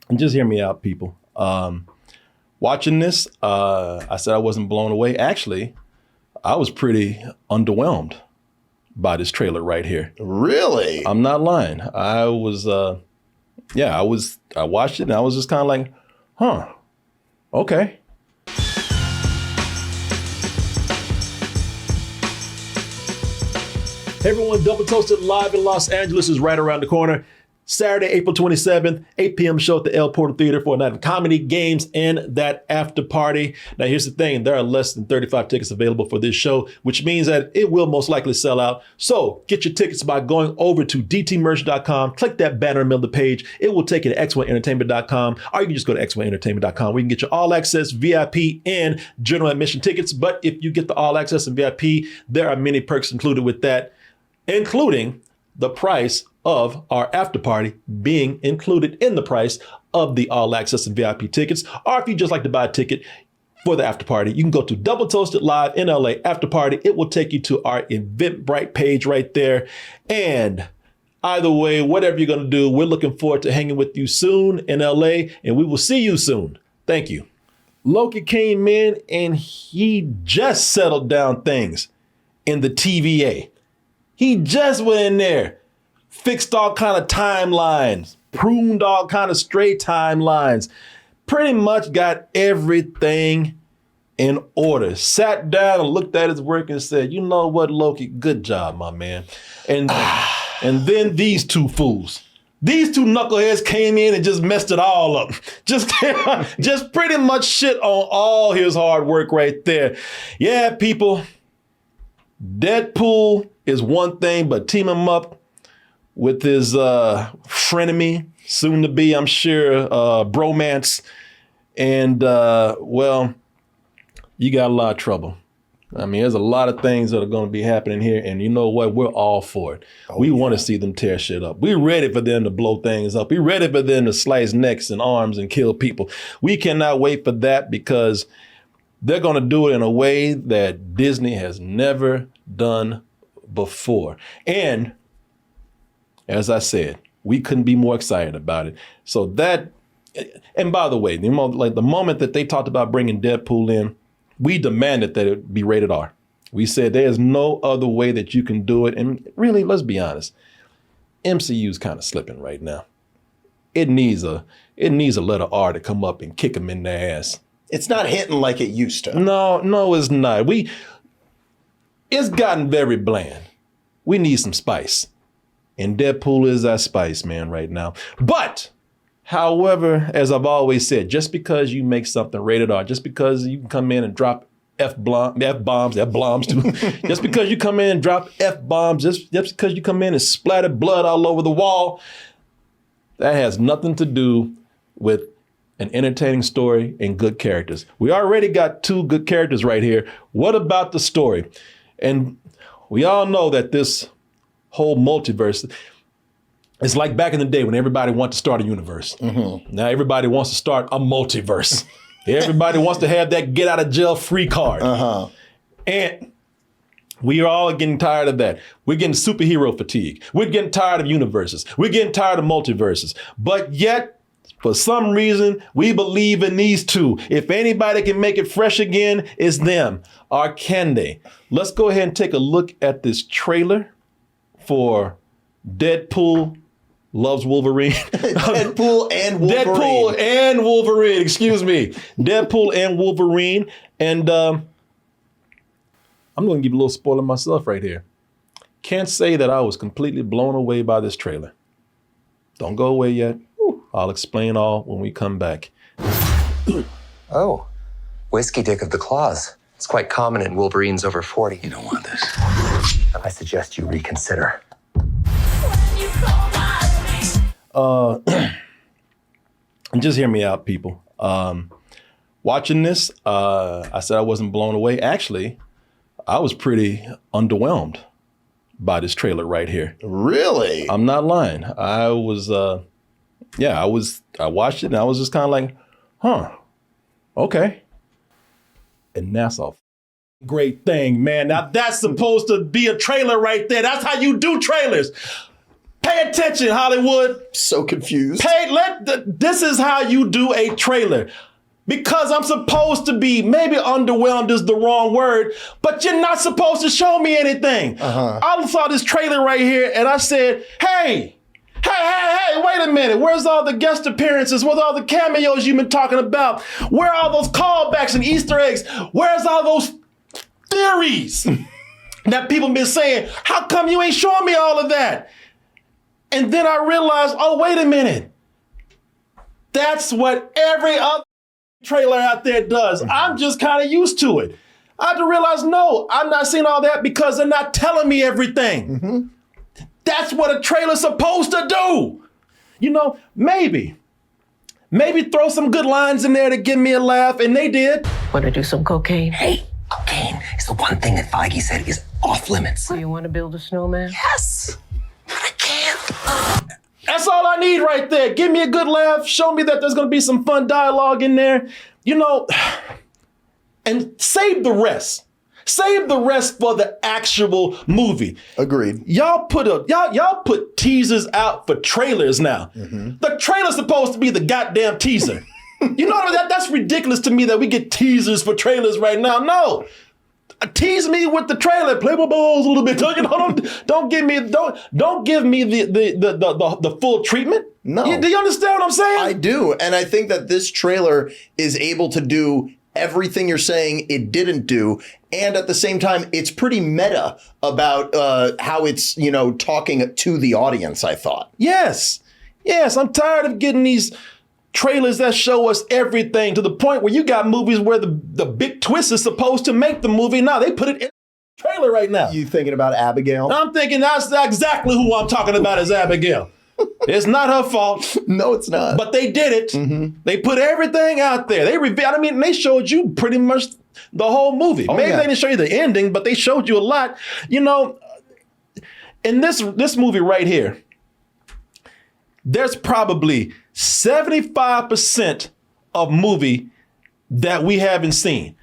And just hear me out, people. Watching this, I said I wasn't blown away. Actually, I was pretty underwhelmed by this trailer right here. Really? I'm not lying. I watched it and I was just kind of like, huh, okay. Hey everyone, Double Toasted live in Los Angeles is right around the corner. Saturday, April 27th, 8 p.m. show at the El Portal Theater for a night of comedy, games, and that after party. Now, here's the thing. There are less than 35 tickets available for this show, which means that it will most likely sell out. So get your tickets by going over to dtmerch.com. Click that banner in the middle of the page. It will take you to x1entertainment.com, or you can just go to x1entertainment.com. We can get you all access, VIP, and general admission tickets. But if you get the all access and VIP, there are many perks included with that, including the price of our after party being included in the price of the all access and VIP tickets. Or if you just like to buy a ticket for the after party, you can go to Double Toasted Live in LA after party. It will take you to our Eventbrite page right there. And either way, whatever you're going to do, we're looking forward to hanging with you soon in LA, and we will see you soon. Thank you. Loki came in and he just settled down things in the TVA. He just went in there, fixed all kind of timelines, pruned all kind of stray timelines, pretty much got everything in order. Sat down and looked at his work and said, you know what, Loki, good job, my man. And then these two fools, these two knuckleheads came in and just messed it all up. Just pretty much shit on all his hard work right there. Yeah, people, Deadpool is one thing, but team him up with his frenemy, soon to be, I'm sure, bromance. And well, you got a lot of trouble. I mean, there's a lot of things that are going to be happening here. And you know what? We're all for it. We want to see them tear shit up. We're ready for them to blow things up. We're ready for them to slice necks and arms and kill people. We cannot wait for that because they're going to do it in a way that Disney has never done before. And as I said, we couldn't be more excited about it. So that, and by the way, the moment that they talked about bringing Deadpool in, we demanded that it be rated R. We said there's no other way that you can do it. And really, let's be honest, MCU's kind of slipping right now. It needs a letter R to come up and kick them in their ass. It's not hitting like it used to. No, it's not. It's gotten very bland. We need some spice. And Deadpool is that spice, man, right now. But, however, as I've always said, just because you make something rated R, just because you can come in and drop F-bombs too, just because you come in and drop F-bombs, just because you come in and splatter blood all over the wall, that has nothing to do with an entertaining story and good characters. We already got two good characters right here. What about the story? And we all know that this whole multiverse, it's like back in the day when everybody wanted to start a universe. Mm-hmm. Now everybody wants to start a multiverse. Everybody wants to have that get out of jail free card. Uh-huh. And we are all getting tired of that. We're getting superhero fatigue. We're getting tired of universes. We're getting tired of multiverses. But yet, for some reason, we believe in these two. If anybody can make it fresh again, it's them. Or can they? Let's go ahead and take a look at this trailer for Deadpool Loves Wolverine. Deadpool and Wolverine. Deadpool and Wolverine, excuse me. Deadpool and Wolverine. And I'm going to give you a little spoiler myself right here. Can't say that I was completely blown away by this trailer. Don't go away yet. I'll explain all when we come back. Oh, whiskey dick of the claws. It's quite common in Wolverines over 40. You don't want this. I suggest you reconsider. Just hear me out, people. Watching this, I said I wasn't blown away. Actually, I was pretty underwhelmed by this trailer right here. Really? I'm not lying. I watched it and I was just kind of like, huh, okay. And that's a great thing, man. Now that's supposed to be a trailer right there. That's how you do trailers. Pay Pay attention, Hollywood. So confused. This is how you do a trailer. Because I'm supposed to be, maybe underwhelmed is the wrong word, but you're not supposed to show me anything. I saw this trailer right here and I said, hey, wait a minute. Where's all the guest appearances? Where's all the cameos you've been talking about? Where are all those callbacks and Easter eggs? Where's all those theories that people been saying? How come you ain't showing me all of that? And then I realized, oh, wait a minute. That's what every other trailer out there does. I'm just kind of used to it. I had to realize, no, I'm not seeing all that because they're not telling me everything. That's what a trailer's supposed to do. You know, maybe throw some good lines in there to give me a laugh, and they did. Want to do some cocaine? Hey, cocaine is the one thing that Feige said is off limits. Do you want to build a snowman? Yes, but I can't. That's all I need right there. Give me a good laugh. Show me that there's going to be some fun dialogue in there, you know, and save the rest. Save the rest for the actual movie. Agreed. Y'all put teasers out for trailers now. The trailer's supposed to be the goddamn teaser. You know what? That's ridiculous to me that we get teasers for trailers right now. No. Tease me with the trailer, play my balls a little bit. You know, don't give me the full treatment. No. Do you understand what I'm saying? I do. And I think that this trailer is able to do everything you're saying it didn't do. And at the same time, it's pretty meta about how it's, you know, talking to the audience, I thought. Yes. I'm tired of getting these trailers that show us everything to the point where you got movies where the big twist is supposed to make the movie. Now they put it in the trailer right now. You thinking about Abigail? I'm thinking that's exactly who I'm talking about is Abigail. It's not her fault. No, it's not. But they did it. They put everything out there. They showed you pretty much the whole movie. Maybe they didn't show you the ending, but they showed you a lot. You know, in this movie right here, there's probably 75% of movie that we haven't seen.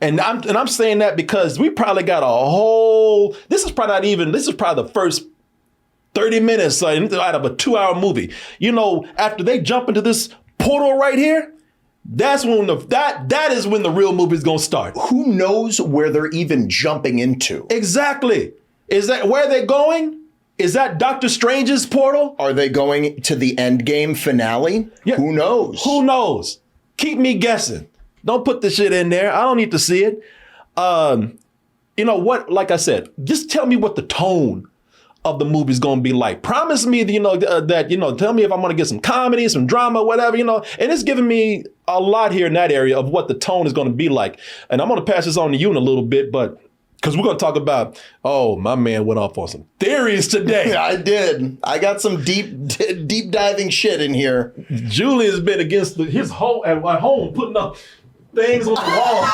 And I'm saying that because we probably got a whole, this is probably the first 30 minutes out of a 2-hour movie. You know, after they jump into this portal right here, that's when that is when the real movie's gonna start. Who knows where they're even jumping into? Exactly. Is that where they're going? Is that Doctor Strange's portal? Are they going to the Endgame finale? Yeah. Who knows? Who knows? Keep me guessing. Don't put the shit in there. I don't need to see it. You know what? Like I said, just tell me what the tone of the movie's going to be like. Promise me that, tell me if I'm going to get some comedy, some drama, whatever, and it's giving me a lot here in that area of what the tone is going to be like. And I'm going to pass this on to you in a little bit, but because we're going to talk about, my man went off on some theories today. Yeah, I did. I got some deep diving shit in here. Julian's been against his home at home, putting up things on the wall.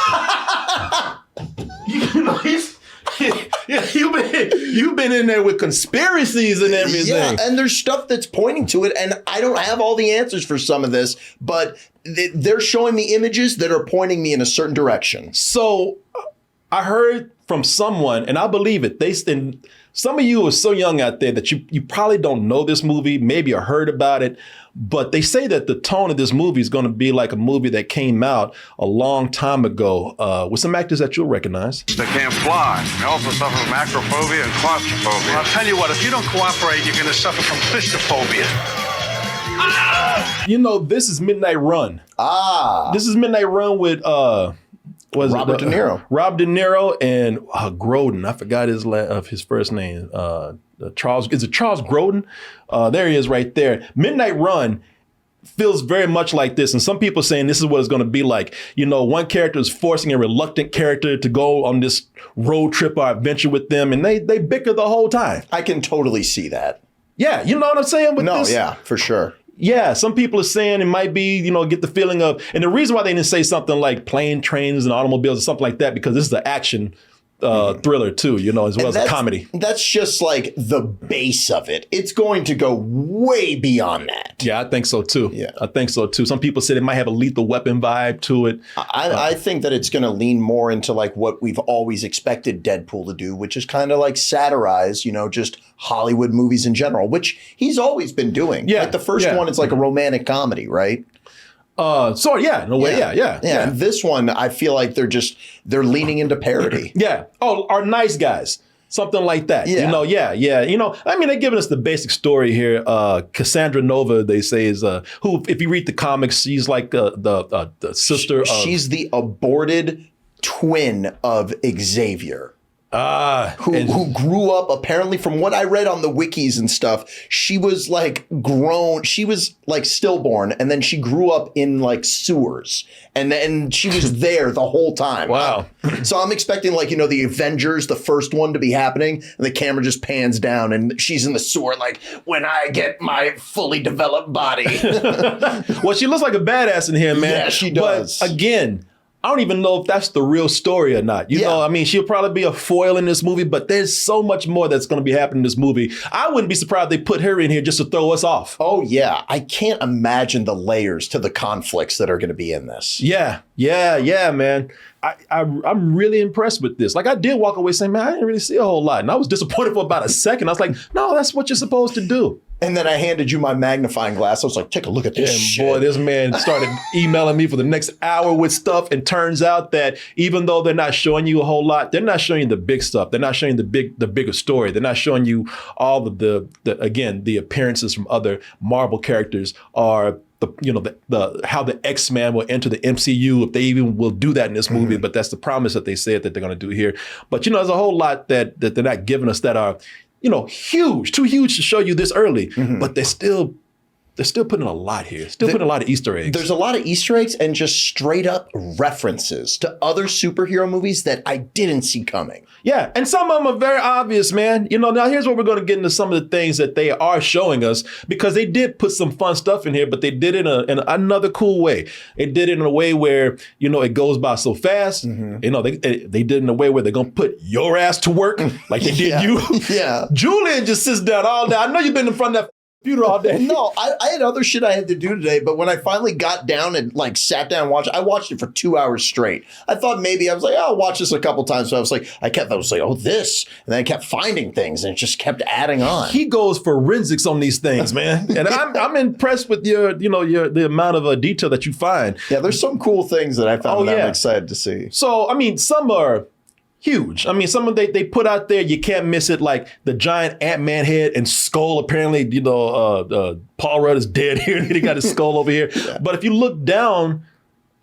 You've been in there with conspiracies and everything. Yeah, and there's stuff that's pointing to it, and I don't have all the answers for some of this, but they're showing me images that are pointing me in a certain direction. So I heard from someone, and I believe it. Some of you are so young out there that you probably don't know this movie, maybe you heard about it, but they say that the tone of this movie is going to be like a movie that came out a long time ago with some actors that you'll recognize. They can't fly. They also suffer from acrophobia and claustrophobia. I'll tell you what, if you don't cooperate, you're going to suffer from fistophobia. You know, this is Midnight Run. This is Midnight Run with Robert De Niro. Rob De Niro and Grodin. I forgot his first name. Charles Grodin? There he is right there. Midnight Run feels very much like this. And some people are saying this is what it's going to be like. You know, one character is forcing a reluctant character to go on this road trip or adventure with them. And they bicker the whole time. I can totally see that. Yeah. You know what I'm saying? Yeah, for sure. Yeah, some people are saying it might be, get the feeling of, and the reason why they didn't say something like plane, trains, and automobiles or something like that, because this is an action thriller too, as well as a that's- comedy. That's just like the base of it. It's going to go way beyond that. Yeah, I think so too. Yeah. I think so too. Some people said it might have a Lethal Weapon vibe to it. I think that it's going to lean more into like what we've always expected Deadpool to do, which is kind of like satirize, just Hollywood movies in general, which he's always been doing. Yeah, Like the first one, it's like a romantic comedy, right? So yeah, in a way, yeah. And this one, I feel like they're leaning into parody. Yeah. Oh, our nice guys. Something like that. Yeah. They're giving us the basic story here. Cassandra Nova, they say, is who, if you read the comics, she's like the sister of... She's the aborted twin of Xavier. Who grew up, apparently, from what I read on the wikis and stuff, she was like grown, she was like stillborn, and then she grew up in like sewers, and then she was there the whole time. Wow. So I'm expecting like, the Avengers, the first one to be happening, and the camera just pans down and she's in the sewer like, when I get my fully developed body. Well, she looks like a badass in here, man. Yeah, she does. But again, I don't even know if that's the real story or not. She'll probably be a foil in this movie, but there's so much more that's going to be happening in this movie. I wouldn't be surprised they put her in here just to throw us off. Oh, yeah. I can't imagine the layers to the conflicts that are going to be in this. Yeah, man. I'm really impressed with this. Like, I did walk away saying, man, I didn't really see a whole lot. And I was disappointed for about a second. I was like, no, that's what you're supposed to do. And then I handed you my magnifying glass. I was like, take a look at this shit. Boy, this man started emailing me for the next hour with stuff. And turns out that even though they're not showing you a whole lot, they're not showing you the big stuff. They're not showing you the bigger story. They're not showing you all of the appearances from other Marvel characters are the how the X-Men will enter the MCU, if they even will do that in this movie. But that's the promise that they said that they're going to do here. But there's a whole lot that they're not giving us that are huge, too huge to show you this early. But they're still putting a lot here. Putting a lot of Easter eggs. There's a lot of Easter eggs and just straight up references to other superhero movies that I didn't see coming. Yeah, and some of them are very obvious, man. Now here's where we're going to get into some of the things that they are showing us, because they did put some fun stuff in here, but they did it in another cool way. They did it in a way where, it goes by so fast. They did it in a way where they're going to put your ass to work like they did you. Yeah. Julian just sits down all day. I know you've been in front of that computer all day. No, I had other shit I had to do today, but when I finally got down and like sat down and watched, I watched it for 2 hours straight. I thought maybe I was like, I'll watch this a couple times. So I was like, oh, this. And then I kept finding things and it just kept adding on. He goes forensics on these things, man. And I'm impressed with the amount of detail that you find. Yeah, there's some cool things that I found that I'm excited to see. So, some are huge. Some of they put out there, you can't miss it, like the giant Ant-Man head and skull. Apparently, Paul Rudd is dead here. He got his skull over here. Yeah. But if you look down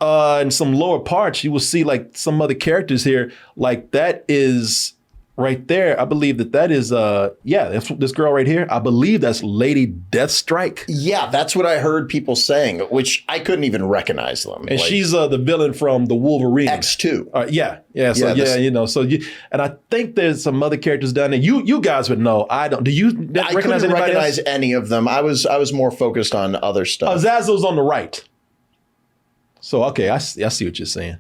in some lower parts, you will see like some other characters here. Like that is right there. I believe that is that's this girl right here. I believe that's Lady Deathstrike. Yeah, that's what I heard people saying, which I couldn't even recognize them. And she's the villain from the Wolverine X2. And I think there's some other characters down there. You guys would know. I don't. Do you recognize anybody recognize else? Any of them. I was more focused on other stuff. Azazel's on the right. So okay, I see what you're saying.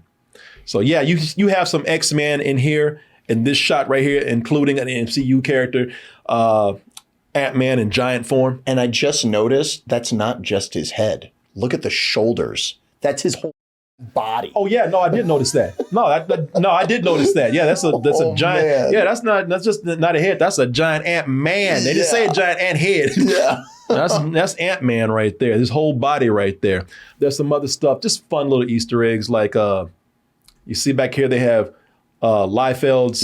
So yeah, you have some X-Men in here. In this shot right here, including an MCU character, Ant-Man in giant form. And I just noticed that's not just his head. Look at the shoulders. That's his whole body. Oh yeah, no, I did notice that. No, I did notice that. Yeah, that's a giant. Man. Yeah, that's just not a head. That's a giant Ant-Man. They didn't say a giant ant head. Yeah. That's Ant-Man right there. His whole body right there. There's some other stuff, just fun little Easter eggs. Like you see back here, they have Liefeld's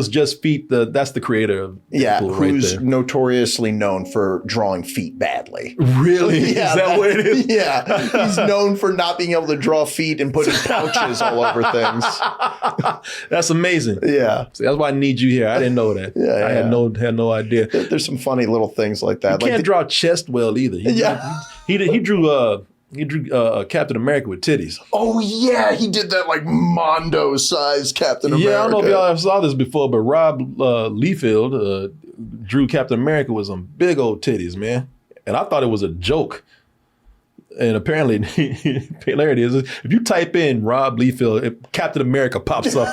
just feet. That's the creator of Deadpool, who's right notoriously known for drawing feet badly. Really? Yeah, is that what it is? Yeah, he's known for not being able to draw feet and putting pouches all over things. That's amazing. Yeah, see, that's why I need you here. I didn't know that. I had no idea. There's some funny little things like that. You can't draw chest well either. He drew. He drew Captain America with titties. Oh, yeah. He did that like Mondo-sized Captain America. Yeah, I don't know if y'all ever saw this before, but Rob Liefeld drew Captain America with some big old titties, man. And I thought it was a joke. And apparently, there it is. If you type in Rob Liefeld, Captain America pops up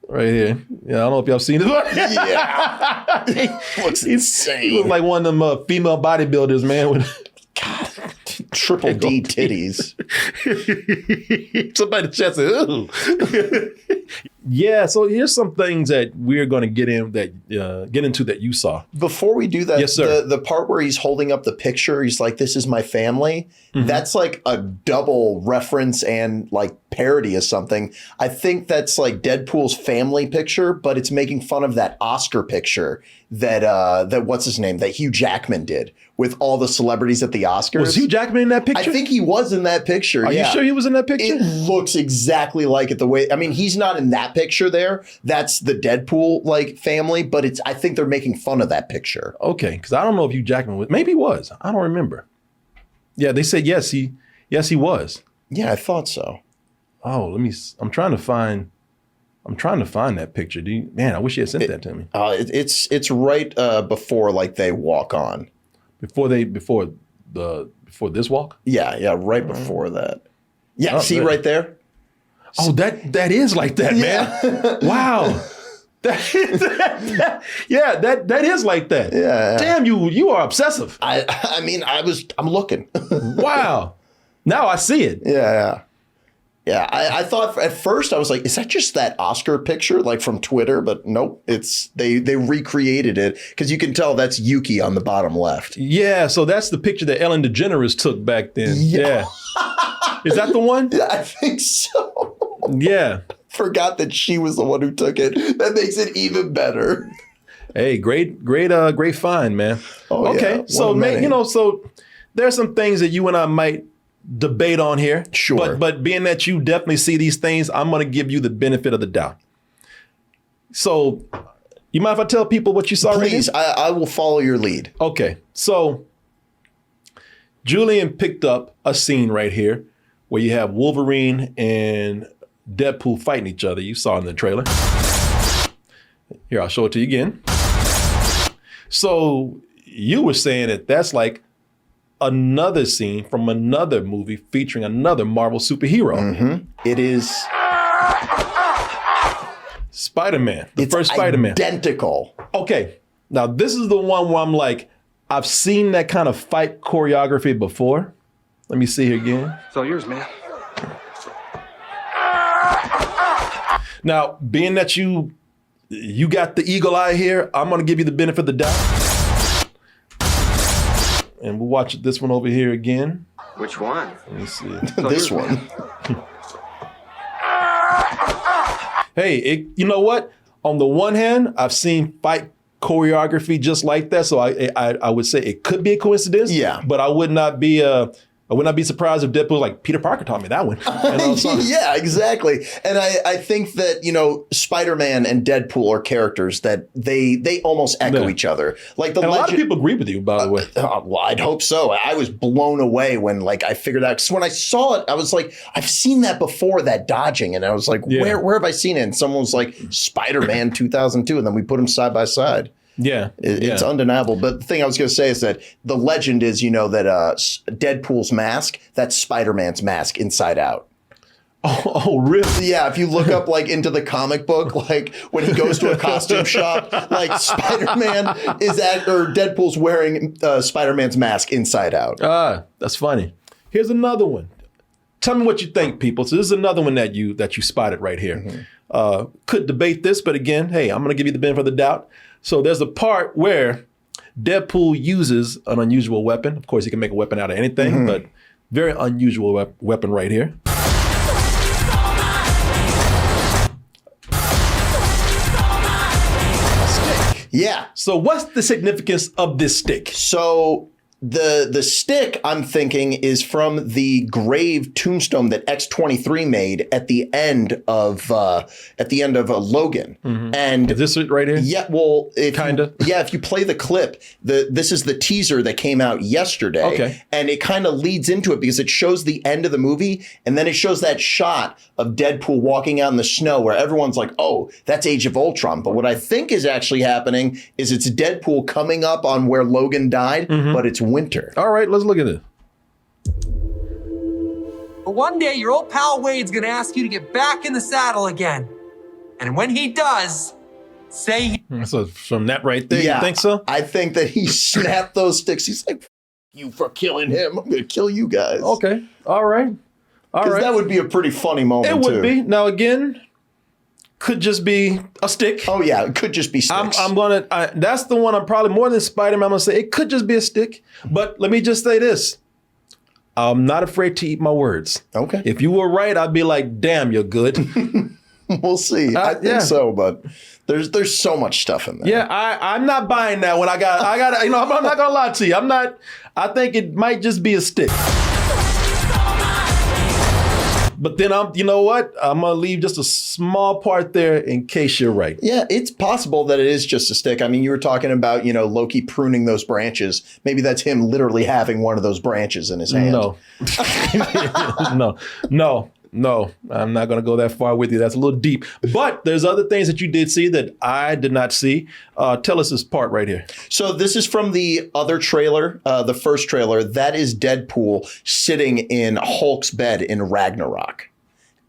right here. Yeah, I don't know if y'all seen this one. Yeah. Looks insane. He looks like one of them female bodybuilders, man. With Triple D titties. Somebody chest said, ooh. Yeah, so here's some things that we're going to get into that you saw. Before we do that, yes, sir. The part where he's holding up the picture, he's like, "This is my family." Mm-hmm. That's like a double reference and like parody of something. I think that's like Deadpool's family picture, but it's making fun of that Oscar picture that what's his name, that Hugh Jackman did with all the celebrities at the Oscars. Was Hugh Jackman in that picture? I think he was in that picture. Are you sure he was in that picture? It looks exactly like it. The way, I mean, he's not in that picture there. That's the Deadpool like family, but I think they're making fun of that picture. Okay, because I don't know if Hugh Jackman was. Maybe he was. I don't remember. Yeah, they said yes. He was. Yeah, I thought so. Oh, I'm trying to find that picture. Man, I wish you had sent that to me. It's right before like they walk on. Before this walk? Yeah, right before that. Yeah, see right there? Oh, that is like that, man. Wow. That is like that. Yeah. Damn, you are obsessive. I mean, I'm looking. Wow. Now I see it. Yeah. Yeah, I thought at first I was like, is that just that Oscar picture like from Twitter? But nope, they recreated it because you can tell that's Yuki on the bottom left. Yeah, so that's the picture that Ellen DeGeneres took back then. Yeah. Is that the one? Yeah, I think so. Yeah. Forgot that she was the one who took it. That makes it even better. Hey, great find, man. Oh, okay, yeah. so man, so there's some things that you and I might debate on here. Sure. But being that you definitely see these things, I'm going to give you the benefit of the doubt. So you mind if I tell people what you saw? Please, I will follow your lead. Okay. So Julian picked up a scene right here where you have Wolverine and Deadpool fighting each other. You saw in the trailer. Here, I'll show it to you again. So you were saying that that's like another scene from another movie featuring another Marvel superhero. Mm-hmm. It is Spider-Man, the first Spider-Man. Identical. Okay, now this is the one where I'm like, I've seen that kind of fight choreography before. Let me see here again. It's all yours, man. Now, being that you got the eagle eye here, I'm going to give you the benefit of the doubt. And we'll watch this one over here again. Which one? Let me see. This one. Hey, you know what? On the one hand, I've seen fight choreography just like that, so I would say it could be a coincidence. Yeah, but I would not be surprised if Deadpool like Peter Parker taught me that one. Yeah, exactly. And I think that, Spider-Man and Deadpool are characters that they almost echo each other. Like a lot of people agree with you, by the way. Well, I'd hope so. I was blown away when I figured out, because when I saw it, I was like, I've seen that before, that dodging. And I was like, where have I seen it? And someone was like, Spider-Man 2002. And then we put them side by side. Yeah. It's undeniable. But the thing I was going to say is that the legend is, that Deadpool's mask, that's Spider-Man's mask inside out. Oh, really? Yeah, if you look up into the comic book, when he goes to a costume shop, Spider-Man or Deadpool's wearing Spider-Man's mask inside out. That's funny. Here's another one. Tell me what you think, people. So this is another one that you spotted right here. Mm-hmm. Could debate this, but again, hey, I'm going to give you the benefit of the doubt. So there's a part where Deadpool uses an unusual weapon. Of course, he can make a weapon out of anything, but very unusual weapon right here. Stick. Yeah. So what's the significance of this stick? So the stick, I'm thinking, is from the grave tombstone that X-23 made at the end of Logan. Mm-hmm. And is this it right here? Yeah, well, if you play the clip, this is the teaser that came out yesterday. Okay. And it kind of leads into it because it shows the end of the movie, and then it shows that shot of Deadpool walking out in the snow where everyone's like, oh, that's Age of Ultron. But what I think is actually happening is it's Deadpool coming up on where Logan died, but it's winter. All right, let's look at it. But one day, your old pal Wade's gonna ask you to get back in the saddle again. And when he does, say So from that right there, Yeah, you think so? I think that he snapped those sticks. He's like, "F- you for killing him. I'm going to kill you guys." Okay. All right. All Because right. that would be a pretty funny moment, It would too. be. Now, again, could just be a stick. Oh, yeah. It could just be sticks. I'm going to, that's the one I'm probably more than Spider-Man. I'm going to say it could just be a stick. But let me just say this. I'm not afraid to eat my words. Okay. If you were right, I'd be like, damn, you're good. We'll see. I think yeah. so, but there's so much stuff in there. Yeah, I'm not buying that one. I got, you know, I'm not gonna lie to you. I think it might just be a stick. But then you know what? I'm gonna leave just a small part there in case you're right. Yeah, it's possible that it is just a stick. I mean, you were talking about, Loki pruning those branches. Maybe that's him literally having one of those branches in his hand. No. No, I'm not going to go that far with you. That's a little deep. But there's other things that you did see that I did not see. Tell us this part right here. So this is from the other trailer, the first trailer. That is Deadpool sitting in Hulk's bed in Ragnarok.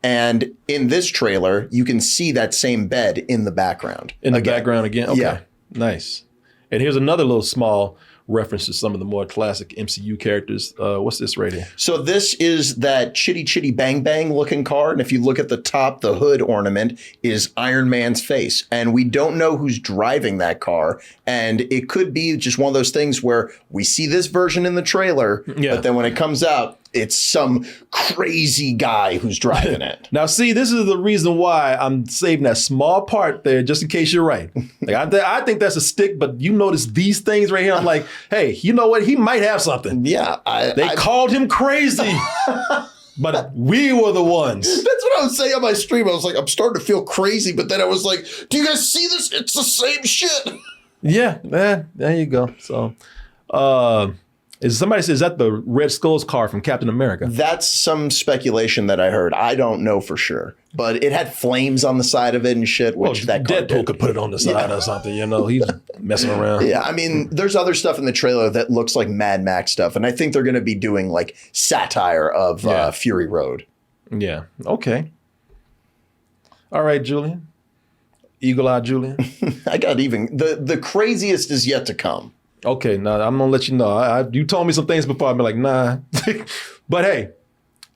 And in this trailer, you can see that same bed in the background. In the background again? Okay. Yeah. Nice. And here's another little small reference to some of the more classic MCU characters. What's this right here? So this is that Chitty Chitty Bang Bang looking car. And if you look at the top, the hood ornament is Iron Man's face. And we don't know who's driving that car. And it could be just one of those things where we see this version in the trailer, but then when it comes out, it's some crazy guy who's driving it. Now, see, this is the reason why I'm saving that small part there, just in case you're right. Like, I think that's a stick, but you notice these things right here. I'm like, hey, you know what? He might have something. Yeah. They called him crazy, but we were the ones. That's what I was saying on my stream. I was like, I'm starting to feel crazy, but then I was like, do you guys see this? It's the same shit. Yeah, there you go. So, somebody says, is that the Red Skull's car from Captain America? That's some speculation that I heard. I don't know for sure, but it had flames on the side of it and shit, which that car Deadpool did. could put it on the side or something, you know, he's messing around. Yeah, I mean, there's other stuff in the trailer that looks like Mad Max stuff, and I think they're going to be doing like satire of Fury Road. Yeah, okay. All right, Julian. Eagle Eye Julian. I got even, the craziest is yet to come. Okay, now I'm gonna let you know. You told me some things before. I've been like, nah. But hey,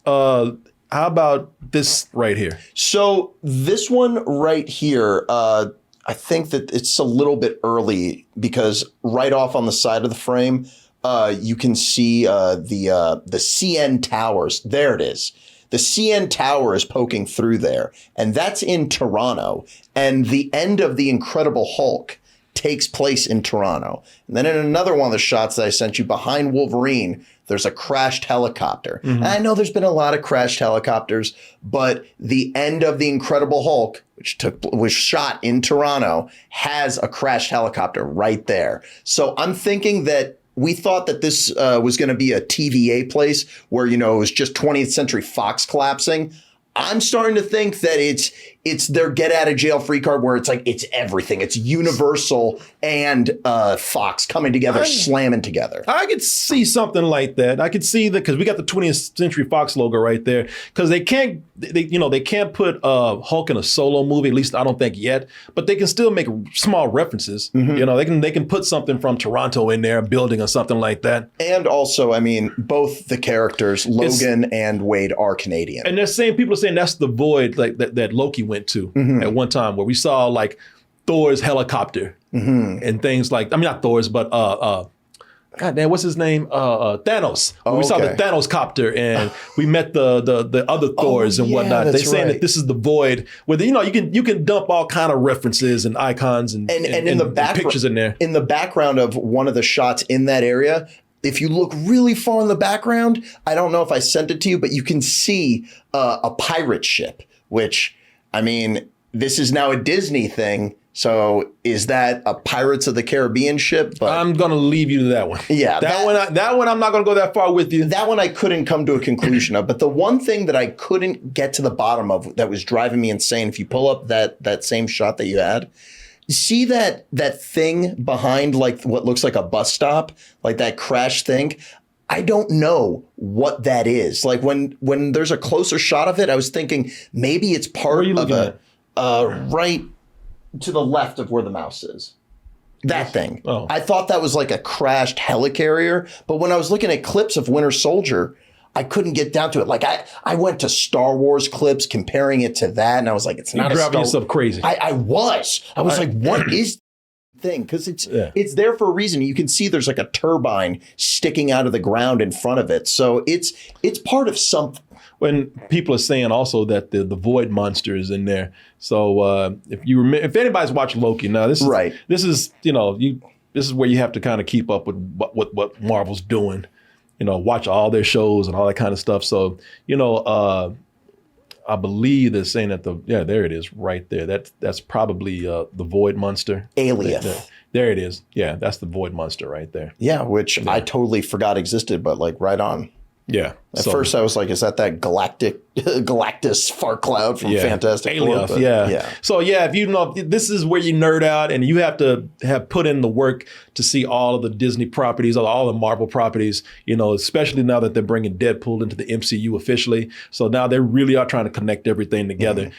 how about this right here? So this one right here, I think that it's a little bit early because right off on the side of the frame, you can see the CN Towers. There it is. The CN Tower is poking through there, and that's in Toronto. And the end of the Incredible Hulk takes place in Toronto. And then in another one of the shots that I sent you behind Wolverine, there's a crashed helicopter. And I know there's been a lot of crashed helicopters, but the end of the Incredible Hulk, which was shot in Toronto, has a crashed helicopter right there. So I'm thinking that we thought that this was going to be a TVA place where, it was just 20th Century Fox collapsing. I'm starting to think that it's their get out of jail free card where it's like it's everything. It's Universal and Fox coming together, slamming together. I could see something like that. I could see that because we got the 20th Century Fox logo right there. Because they can't put Hulk in a solo movie. At least I don't think yet. But they can still make small references. They can put something from Toronto in there, a building or something like that. And also, I mean, both the characters, Logan and Wade, are Canadian. And there's people are saying that's the void like that Loki went to at one time, where we saw like Thor's helicopter and things like, I mean, not Thor's, but God damn, what's his name? Thanos. We saw the Thanos copter, and we met the other Thors and whatnot. They're saying that this is the void, where you can dump all kind of references and icons and in the background, pictures in there. In the background of one of the shots in that area, if you look really far in the background, I don't know if I sent it to you, but you can see a pirate ship, which, I mean, this is now a Disney thing. So is that a Pirates of the Caribbean ship? But I'm going to leave you to that one. Yeah. That one I'm not going to go that far with you. That one I couldn't come to a conclusion of. But the one thing that I couldn't get to the bottom of that was driving me insane, if you pull up that same shot that you had, see that thing behind like what looks like a bus stop, like that crash thing? I don't know what that is. Like when there's a closer shot of it, I was thinking maybe it's part of right to the left of where the mouse is. That thing. Oh. I thought that was like a crashed helicarrier, but when I was looking at clips of Winter Soldier, I couldn't get down to it. Like I went to Star Wars clips comparing it to that, and I was like, it's not. You're driving yourself crazy. I was like, what is thing? Because it's there for a reason. You can see there's like a turbine sticking out of the ground in front of it, so it's part of something. When people are saying also that the void monster is in there, so if anybody's watching Loki now, this is right. This is this is where you have to kind of keep up with what Marvel's doing. Watch all their shows and all that kind of stuff. So, I believe they're saying that there it is right there. That's probably the Void Monster. Alias. There it is. Yeah, that's the Void Monster right there. Yeah, which I totally forgot existed, but like right on. Yeah. At first I was like, is that Galactus fart cloud from Fantastic Four? Yeah. So if this is where you nerd out and you have to have put in the work to see all of the Disney properties, all the Marvel properties, especially now that they're bringing Deadpool into the MCU officially. So now they really are trying to connect everything together,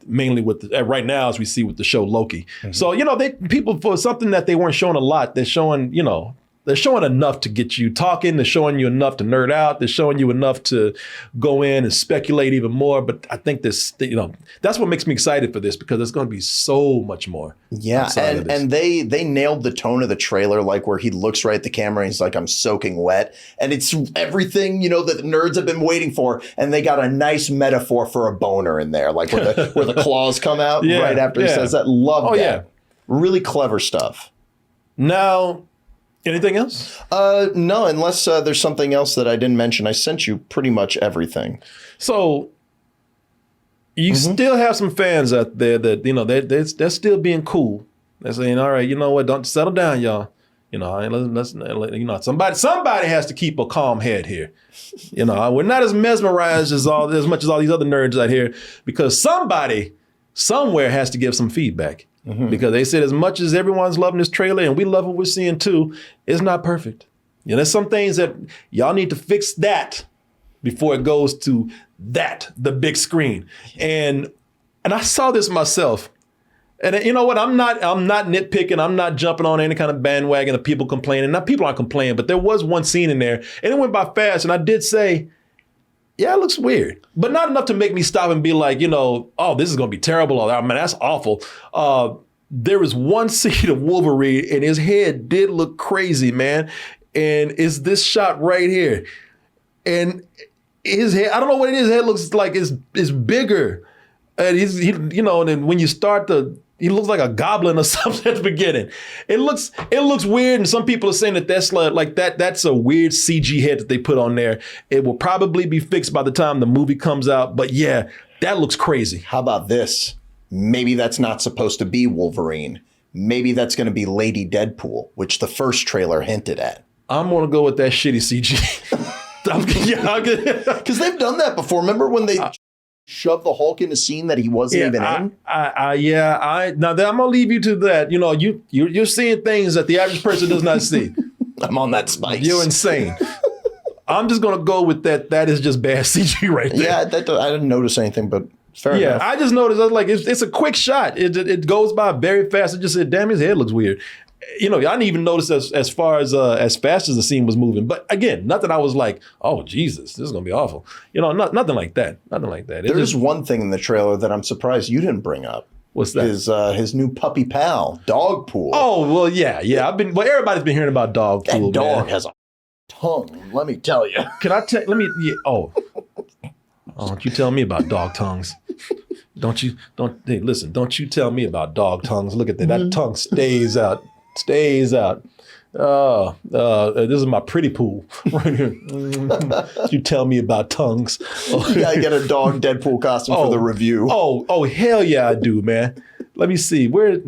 mainly with right now, as we see with the show Loki. Mm-hmm. So, people, for something that they weren't showing a lot, they're showing, they're showing enough to get you talking. They're showing you enough to nerd out. They're showing you enough to go in and speculate even more. But I think this, that's what makes me excited for this, because there's going to be so much more. Yeah, and they nailed the tone of the trailer, like where he looks right at the camera and he's like, I'm soaking wet. And it's everything, that the nerds have been waiting for. And they got a nice metaphor for a boner in there, like where the claws come out right after he says that. Love that. Yeah. Really clever stuff. Now, anything else? No, unless there's something else that I didn't mention. I sent you pretty much everything. So you still have some fans out there that they're still being cool. They're saying, "All right, you know what? Don't settle down, y'all. Somebody has to keep a calm head here. We're not as mesmerized as much as all these other nerds out here, because somebody somewhere has to give some feedback." Because they said as much as everyone's loving this trailer and we love what we're seeing too, it's not perfect. There's some things that y'all need to fix that before it goes to the big screen. And I saw this myself. And you know what? I'm not nitpicking. I'm not jumping on any kind of bandwagon of people complaining. Now, people aren't complaining, but there was one scene in there and it went by fast. And I did say, yeah, it looks weird, but not enough to make me stop and be like, oh, this is going to be terrible. Or, that's awful. There was one scene of Wolverine and his head did look crazy, man. And it's this shot right here. And his head, I don't know what it is. His head looks like it's bigger. And and then when you start he looks like a goblin or something at the beginning. It looks weird, and some people are saying that's that's a weird CG head that they put on there. It will probably be fixed by the time the movie comes out, but yeah, that looks crazy. How about this? Maybe that's not supposed to be Wolverine. Maybe that's going to be Lady Deadpool, which the first trailer hinted at. I'm going to go with that shitty CG. Because they've done that before. Remember when they shove the Hulk in a scene that he wasn't even in? Now I'm gonna leave you to that. You're seeing things that the average person does not see. I'm on that spice. You're insane. I'm just gonna go with that. That is just bad CG right there. Yeah, I didn't notice anything, but fair enough. I just noticed. I was like, it's a quick shot. It goes by very fast. I just said, damn, his head looks weird. I didn't even notice as far as fast as the scene was moving. But again, nothing I was like, oh, Jesus, this is going to be awful. Nothing like that. Nothing like that. There's one thing in the trailer that I'm surprised you didn't bring up. What's that? His new puppy pal, Dogpool. Oh, well, yeah. Everybody's been hearing about Dogpool. That dog has a tongue, let me tell you. Can I tell, oh, don't you tell me about dog tongues. Hey, listen, don't you tell me about dog tongues. Look at that. That tongue stays out. This is my pretty pool right here. You tell me about tongues. You gotta get a dog Deadpool costume for the review. Oh, hell yeah, I do, man. Let me see. Where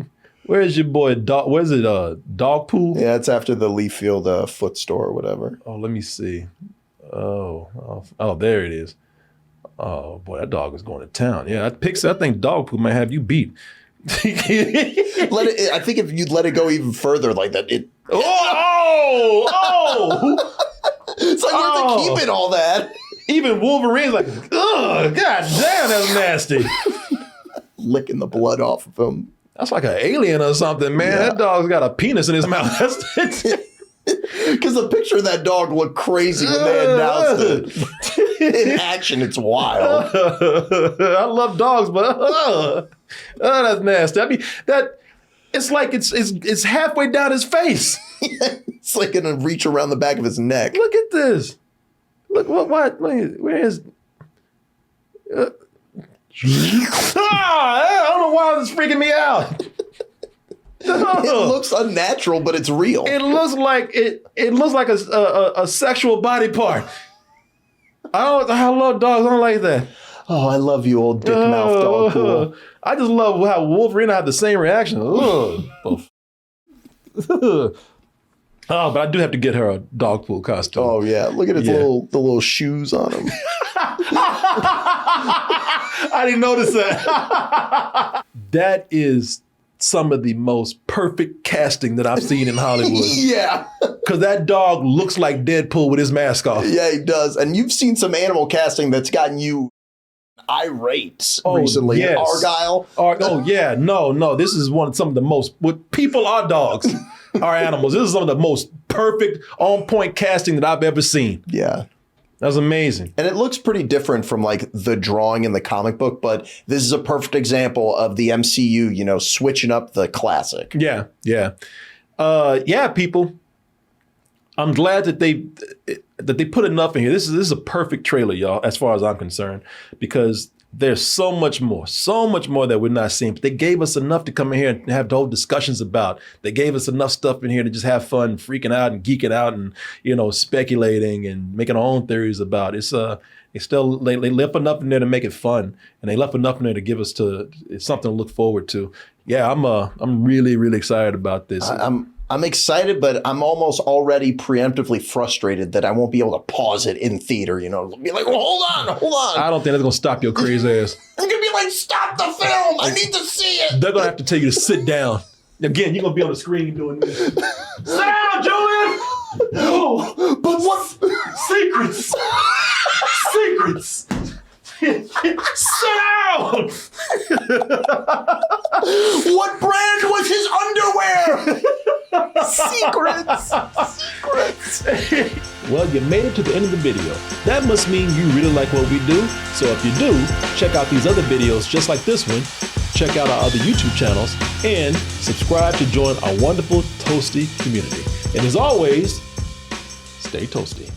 is your boy? Where's it? Dogpool? Yeah, it's after the Leafield foot store or whatever. Oh, let me see. Oh, there it is. Oh boy, that dog is going to town. Yeah, I think Dogpool might have you beat. I think if you'd let it go even further like that, it. It's like you have to keep it all that. Even Wolverine's like, ugh, god damn, that's nasty. Licking the blood off of him. That's like an alien or something, man. That dog's got a penis in his mouth. Because the picture of that dog looked crazy when they announced it. In action, it's wild. I love dogs, but that's nasty. I mean, it's like it's halfway down his face. It's like gonna reach around the back of his neck. Look at this. Look what? Where is? I don't know why this is freaking me out. It looks unnatural, but it's real. It looks like a sexual body part. I love dogs. I don't like that. Oh, I love you, old dick mouth dog pool. I just love how Wolverine had the same reaction. But I do have to get her a dog pool costume. Oh yeah, look at the little shoes on him. I didn't notice that. That is some of the most perfect casting that I've seen in Hollywood. Yeah. Because that dog looks like Deadpool with his mask off. Yeah, he does. And you've seen some animal casting that's gotten you irate recently. Yes. Argyle. No. This is some of the most, people are dogs, are animals. This is some of the most perfect, on point casting that I've ever seen. Yeah. That's amazing. And it looks pretty different from like the drawing in the comic book, but this is a perfect example of the MCU, switching up the classic. Yeah. People. I'm glad that they put enough in here. This is a perfect trailer, y'all, as far as I'm concerned, because there's so much more that we're not seeing. But they gave us enough to come in here and have the whole discussions about. They gave us enough stuff in here to just have fun, freaking out and geeking out and, speculating and making our own theories about. They left enough in there to make it fun, and they left enough in there to give us something to look forward to. Yeah, I'm really, really excited about this. I'm excited, but I'm almost already preemptively frustrated that I won't be able to pause it in theater, Be like, well, hold on. I don't think that's going to stop your crazy ass. I'm going to be like, stop the film. I need to see it. They're going to have to tell you to sit down. Again, you're going to be on the screen doing this. Sit down, Julian! No, but what? Secrets! Sit down! What brand was his underwear? Secrets. Well, you made it to the end of the video. That must mean you really like what we do. So if you do, check out these other videos just like this one. Check out our other YouTube channels and subscribe to join our wonderful Toasty community. And as always, stay toasty.